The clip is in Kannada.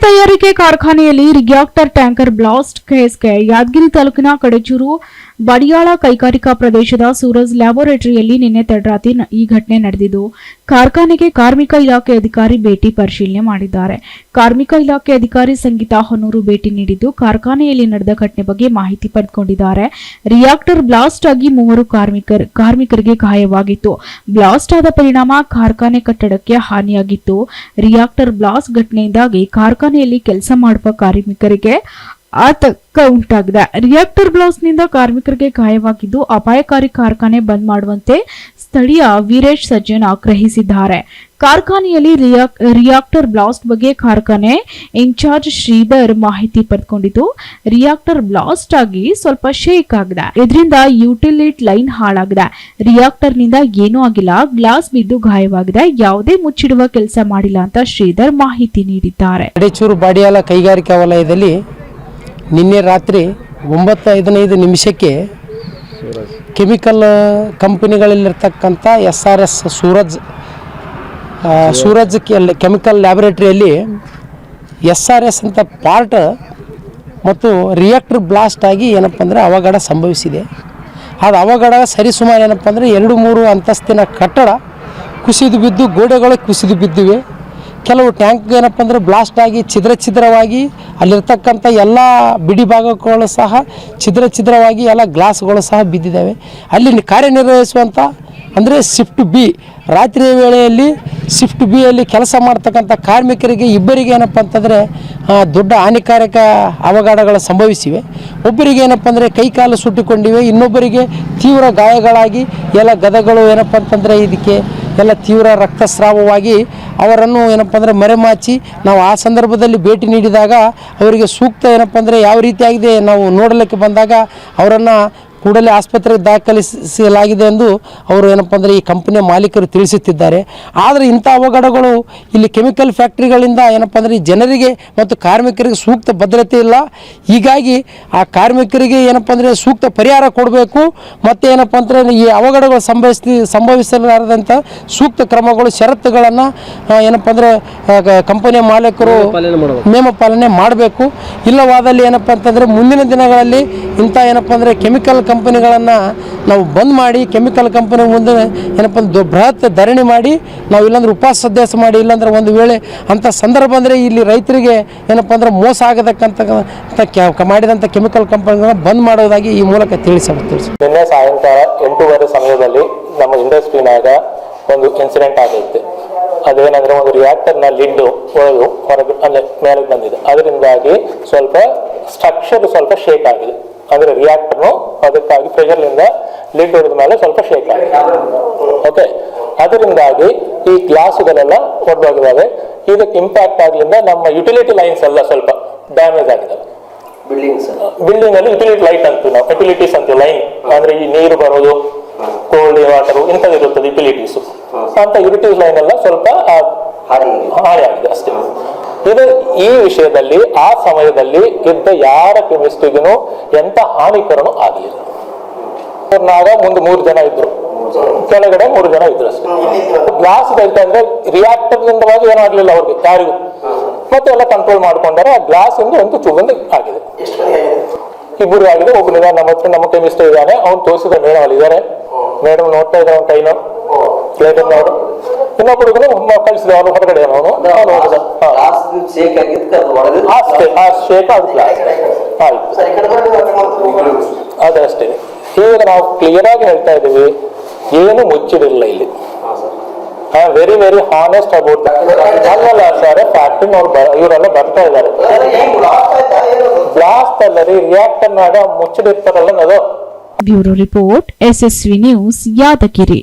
ರಾಕೆಟ್ ತಯಾರಿಕೆ ಕಾರ್ಖಾನೆಯಲ್ಲಿ ರಿಯಾಕ್ಟರ್ ಟ್ಯಾಂಕರ್ ಬ್ಲಾಸ್ಟ್ ಕೇಸ್ಗೆ ಯಾದಗಿರಿ ತಾಲೂಕಿನ ಕಡೆಚೂರು ಬಡಿಯಾಳ ಕೈಗಾರಿಕಾ ಪ್ರದೇಶದ ಸೂರಜ್ ಲ್ಯಾಬೋರೇಟರಿಯಲ್ಲಿ ನಿನ್ನೆ ತಡರಾತ್ರಿ ಈ ಘಟನೆ ನಡೆದಿದ್ದು, ಕಾರ್ಖಾನೆಗೆ ಕಾರ್ಮಿಕ ಇಲಾಖೆ ಅಧಿಕಾರಿ ಭೇಟಿ ಪರಿಶೀಲನೆ ಮಾಡಿದ್ದಾರೆ. ಕಾರ್ಮಿಕ ಇಲಾಖೆ ಅಧಿಕಾರಿ ಸಂಗೀತಾ ಹೊನ್ನೂರು ಭೇಟಿ ನೀಡಿದ್ದು, ಕಾರ್ಖಾನೆಯಲ್ಲಿ ನಡೆದ ಘಟನೆ ಬಗ್ಗೆ ಮಾಹಿತಿ ಪಡೆದುಕೊಂಡಿದ್ದಾರೆ. ರಿಯಾಕ್ಟರ್ ಬ್ಲಾಸ್ಟ್ ಆಗಿ 3 ಕಾರ್ಮಿಕರಿಗೆ ಗಾಯವಾಗಿತ್ತು. ಬ್ಲಾಸ್ಟ್ ಆದ ಪರಿಣಾಮ ಕಾರ್ಖಾನೆ ಕಟ್ಟಡಕ್ಕೆ ಹಾನಿಯಾಗಿತ್ತು. ರಿಯಾಕ್ಟರ್ ಬ್ಲಾಸ್ಟ್ ಘಟನೆಯಿಂದಾಗಿ ಕಾರ್ಖಾನೆಯಲ್ಲಿ ಕೆಲಸ ಮಾಡುವ ಕಾರ್ಮಿಕರಿಗೆ ಆತಂಕ ಉಂಟಾಗಿದೆ. ರಿಯಾಕ್ಟರ್ ಬ್ಲಾಸ್ಟ್ನಿಂದ ಕಾರ್ಮಿಕರಿಗೆ ಗಾಯವಾಗಿದ್ದು, ಅಪಾಯಕಾರಿ ಕಾರ್ಖಾನೆ ಬಂದ್ ಮಾಡುವಂತೆ ಸ್ಥಳೀಯ ವೀರೇಶ್ ಸಜ್ಜನ್ ಆಗ್ರಹಿಸಿದ್ದಾರೆ. ಕಾರ್ಖಾನೆಯಲ್ಲಿ ರಿಯಾಕ್ಟರ್ ಬ್ಲಾಸ್ಟ್ ಬಗ್ಗೆ ಕಾರ್ಖಾನೆ ಇನ್ಚಾರ್ಜ್ ಶ್ರೀಧರ್ ಮಾಹಿತಿ ಪಡೆದುಕೊಂಡಿದ್ದು, ರಿಯಾಕ್ಟರ್ ಬ್ಲಾಸ್ಟ್ ಆಗಿ ಸ್ವಲ್ಪ ಶೇಕ್ ಆಗಿದೆ. ಇದರಿಂದ ಯುಟಿಲಿಟಿ ಲೈನ್ ಹಾಳಾಗಿದೆ. ರಿಯಾಕ್ಟರ್ನಿಂದ ಏನೂ ಆಗಿಲ್ಲ, ಗ್ಲಾಸ್ ಬಿದ್ದು ಗಾಯವಾಗಿದೆ. ಯಾವುದೇ ಮುಚ್ಚಿಡುವ ಕೆಲಸ ಮಾಡಿಲ್ಲ ಅಂತ ಶ್ರೀಧರ್ ಮಾಹಿತಿ ನೀಡಿದ್ದಾರೆ. ಕಡೆಚೂರು ಬಾಡಿಯಾಲ ಕೈಗಾರಿಕಾ ವಲಯದಲ್ಲಿ ನಿನ್ನೆ ರಾತ್ರಿ 9:15 ಕೆಮಿಕಲ್ ಕಂಪನಿಗಳಲ್ಲಿರ್ತಕ್ಕಂಥ SRS ಸೂರಜ್ ಕೆಮಿಕಲ್ ಲ್ಯಾಬೊರೇಟರಿಯಲ್ಲಿ SRS ಅಂತ ಪಾರ್ಟ್ ಮತ್ತು ರಿಯಾಕ್ಟರ್ ಬ್ಲಾಸ್ಟ್ ಆಗಿ ಏನಪ್ಪ ಅಂದರೆ ಅವಘಡ ಸಂಭವಿಸಿದೆ. ಅದು ಅವಘಡ ಸರಿಸುಮಾರು ಏನಪ್ಪ ಅಂದರೆ 2-3 ಅಂತಸ್ತಿನ ಕಟ್ಟಡ ಕುಸಿದು ಬಿದ್ದು ಗೋಡೆಗಳು ಕುಸಿದು ಬಿದ್ದಿವೆ. ಕೆಲವು ಟ್ಯಾಂಕ್ ಏನಪ್ಪ ಅಂದರೆ ಬ್ಲಾಸ್ಟ್ ಆಗಿ ಛಿದ್ರವಾಗಿ ಅಲ್ಲಿರ್ತಕ್ಕಂಥ ಎಲ್ಲ ಬಿಡಿ ಭಾಗಗಳು ಸಹ ಛಿದ್ರವಾಗಿ ಎಲ್ಲ ಗ್ಲಾಸ್ಗಳು ಸಹ ಬಿದ್ದಿದ್ದಾವೆ. ಅಲ್ಲಿ ಕಾರ್ಯನಿರ್ವಹಿಸುವಂಥ ಅಂದರೆ ಶಿಫ್ಟ್ ಬಿ, ರಾತ್ರಿಯ ವೇಳೆಯಲ್ಲಿ ಶಿಫ್ಟ್ ಬಿಯಲ್ಲಿ ಕೆಲಸ ಮಾಡ್ತಕ್ಕಂಥ ಕಾರ್ಮಿಕರಿಗೆ ಇಬ್ಬರಿಗೆ ಏನಪ್ಪ ಅಂತಂದರೆ ದೊಡ್ಡ ಹಾನಿಕಾರಕ ಅವಘಡಗಳು ಸಂಭವಿಸಿವೆ. ಒಬ್ಬರಿಗೆ ಏನಪ್ಪ ಅಂದರೆ ಕೈಕಾಲು ಸುಟ್ಟಿಕೊಂಡಿವೆ, ಇನ್ನೊಬ್ಬರಿಗೆ ತೀವ್ರ ಗಾಯಗಳಾಗಿ ಎಲ್ಲ ಗದಗಳು ಏನಪ್ಪ ಅಂತಂದರೆ ಇದಕ್ಕೆ ಎಲ್ಲ ತೀವ್ರ ರಕ್ತಸ್ರಾವವಾಗಿ ಅವರನ್ನು ಏನಪ್ಪ ಅಂದರೆ ಮರೆಮಾಚಿ ನಾವು ಆ ಸಂದರ್ಭದಲ್ಲಿ ಭೇಟಿ ನೀಡಿದಾಗ ಅವರಿಗೆ ಸೂಕ್ತ ಏನಪ್ಪ ಅಂದರೆ ಯಾವ ರೀತಿಯಾಗಿದೆ ನಾವು ನೋಡಲಿಕ್ಕೆ ಬಂದಾಗ ಅವರನ್ನು ಕೂಡಲೇ ಆಸ್ಪತ್ರೆಗೆ ದಾಖಲಿಸಲಾಗಿದೆ ಎಂದು ಅವರು ಏನಪ್ಪ ಅಂದರೆ ಈ ಕಂಪನಿಯ ಮಾಲೀಕರು ತಿಳಿಸುತ್ತಿದ್ದಾರೆ. ಆದರೆ ಇಂಥ ಅವಘಡಗಳು ಇಲ್ಲಿ ಕೆಮಿಕಲ್ ಫ್ಯಾಕ್ಟ್ರಿಗಳಿಂದ ಏನಪ್ಪ ಅಂದರೆ ಜನರಿಗೆ ಮತ್ತು ಕಾರ್ಮಿಕರಿಗೆ ಸೂಕ್ತ ಭದ್ರತೆ ಇಲ್ಲ. ಹೀಗಾಗಿ ಆ ಕಾರ್ಮಿಕರಿಗೆ ಏನಪ್ಪ ಅಂದರೆ ಸೂಕ್ತ ಪರಿಹಾರ ಕೊಡಬೇಕು ಮತ್ತು ಏನಪ್ಪ ಅಂದರೆ ಈ ಅವಘಡಗಳು ಸಂಭವಿಸಲಾರದಂಥ ಸೂಕ್ತ ಕ್ರಮಗಳು ಷರತ್ತುಗಳನ್ನು ಏನಪ್ಪ ಅಂದರೆ ಕಂಪನಿಯ ಮಾಲೀಕರು ನೇಮ ಪಾಲನೆ ಮಾಡಬೇಕು. ಇಲ್ಲವಾದಲ್ಲಿ ಏನಪ್ಪ ಅಂತಂದರೆ ಮುಂದಿನ ದಿನಗಳಲ್ಲಿ ಇಂಥ ಏನಪ್ಪ ಅಂದರೆ ಕೆಮಿಕಲ್ ಕಂಪನಿಗಳನ್ನು ನಾವು ಬಂದ್ ಮಾಡಿ ಕೆಮಿಕಲ್ ಕಂಪನಿ ಮುಂದೆ ಏನಪ್ಪ ಅಂದ್ರೆ ಬೃಹತ್ ಧರಣಿ ಮಾಡಿ ನಾವು ಇಲ್ಲಾಂದ್ರೆ ಉಪವಾಸ ಸದಸ್ಯ ಮಾಡಿ, ಇಲ್ಲಾಂದ್ರೆ ಒಂದು ವೇಳೆ ಅಂಥ ಸಂದರ್ಭ ಅಂದರೆ ಇಲ್ಲಿ ರೈತರಿಗೆ ಏನಪ್ಪ ಅಂದ್ರೆ ಮೋಸ ಆಗತಕ್ಕಂಥ ಮಾಡಿದಂಥ ಕೆಮಿಕಲ್ ಕಂಪನಿಗಳನ್ನ ಬಂದ್ ಮಾಡೋದಾಗಿ ಈ ಮೂಲಕ ತಿಳಿಸಬಹುದು. ನಿನ್ನೆ ಸಾಯಂಕಾಲ 8:30 ಸಮಯದಲ್ಲಿ ನಮ್ಮ ಇಂಡಸ್ಟ್ರಿನಾಗ ಒಂದು ಇನ್ಸಿಡೆಂಟ್ ಆಗೈತೆ. ಅದೇನಂದ್ರೆ ಒಂದು ರಿಯಾಕ್ಟರ್ನ ಲಿಡ್ ಹೊರಗೆ ಅಂದರೆ ಮೇಲೆ ಬಂದಿದೆ. ಅದರಿಂದಾಗಿ ಸ್ವಲ್ಪ ಸ್ಟ್ರಕ್ಚರ್ ಸ್ವಲ್ಪ ಶೇಕ್ ಆಗಿದೆ. ಅಂದರೆ ರಿಯಾಕ್ಟರ್ನು ಅದಕ್ಕಾಗಿ ಪ್ರೆಷರ್ನಿಂದ ಲಿಡ್ ಹೊಡೆದ ಮೇಲೆ ಸ್ವಲ್ಪ ಶೇಕ್ ಆಗಿದೆ. ಓಕೆ, ಅದರಿಂದಾಗಿ ಈ ಗ್ಲಾಸುಗಳೆಲ್ಲ ಒಡೆದೋಗಿದ್ದಾವೆ. ಇದಕ್ಕೆ ಇಂಪ್ಯಾಕ್ಟ್ ಆಗಲಿಂದ ನಮ್ಮ ಯುಟಿಲಿಟಿ ಲೈನ್ಸ್ ಎಲ್ಲ ಸ್ವಲ್ಪ ಡ್ಯಾಮೇಜ್ ಆಗಿದ್ದಾವೆ. ಬಿಲ್ಡಿಂಗ್ ಅಲ್ಲಿ ಯುಟಿಲಿಟಿ ಲೈಟ್ ಅಂತೀವಿ ನಾವು, ಯುಟಿಲಿಟೀಸ್ ಅಂತೀವಿ ಲೈನ್. ಅಂದ್ರೆ ಈ ನೀರು ಬರೋದು, ಕೋಲ್ಡ್ ವಾಟರ್ ಇಂಥದ್ದು ಇರುತ್ತದೆ ಯುಟಿಲಿಟೀಸ್ ಅಂತ ಯುಟಿಲಿಟೀಸ್ ಲೈನ್ ಎಲ್ಲ ಸ್ವಲ್ಪ ಹಾನಿ ಆಗಿದೆ ಅಷ್ಟೇ. ಇದು ಈ ವಿಷಯದಲ್ಲಿ ಆ ಸಮಯದಲ್ಲಿ ಇದ್ದ ಯಾರ ಕೆಮಿಸ್ಟ್ರಿಗೂ ಎಂತ ಹಾನಿಕರನು ಆಗಲಿಲ್ಲ. ಮುಂದೆ 3 ಜನ ಇದ್ರು, ಕೆಳಗಡೆ 3 ಜನ ಇದ್ರು ಅಷ್ಟೇ. ಗ್ಲಾಸ್ ಅಂದ್ರೆ ರಿಯಾಕ್ಟರ್ ನಿಂದವಾಗಿ ಏನೂ ಆಗ್ಲಿಲ್ಲ ಅವ್ರಿಗೆ ಯಾರಿಗೂ. ಮತ್ತೆ ಎಲ್ಲ ಕಂಟ್ರೋಲ್ ಮಾಡ್ಕೊಂಡಾರೆ. ಆ ಗ್ಲಾಸ್ ಇಂದ ಒಂದು ಚುಗಂದು ಆಗಿದೆ. ಇಬ್ಬರು ಆಗಿದೆ. ಒಬ್ಬನಿಗೆ ನಮ್ಮ ಕೆಮಿಸ್ಟ್ರಿ ಇದ್ದಾನೆ, ಅವ್ನು ತೋರಿಸಿದ ಮೇಡಮ್ ಅಲ್ಲಿ ಇದ್ದಾರೆ. ಮೇಡಮ್ ನೋಡ್ತಾ ಇದ್ದಾರೆ ಅವ್ನ ಕೈನ ನೋಡು. ಇನ್ನೊಬ್ಬರು ಕಳಿಸಿದ ಅವನು ಹೊರಗಡೆ ಅದಷ್ಟೇ. ಈಗ ನಾವು ಕ್ಲಿಯರ್ ಆಗಿ ಹೇಳ್ತಾ ಇದ್ದೀವಿ, ಏನು ಮುಚ್ಚಿಡಿಲ್ಲ ಇಲ್ಲಿ. ವೆರಿ ವೆರಿ ಹಾನೆಸ್ಟ್ ಅಬೌಟ್ ಅಲ್ಲಲ್ಲ ಸರ್, ಫ್ಯಾಕ್ಟ್ರಿ ಇವರೆಲ್ಲ ಬರ್ತಾ ಇದ್ದಾರೆ. ಬ್ಲಾಸ್ಟ್ ಅಲ್ಲ ರೀ, ರಿಯಾಕ್ಟರ್ನಾಗ ಮುಚ್ಚಿಡಿರ್ತಾರಲ್ಲ ಅದು. Bureau report, SSV news, Yadgir.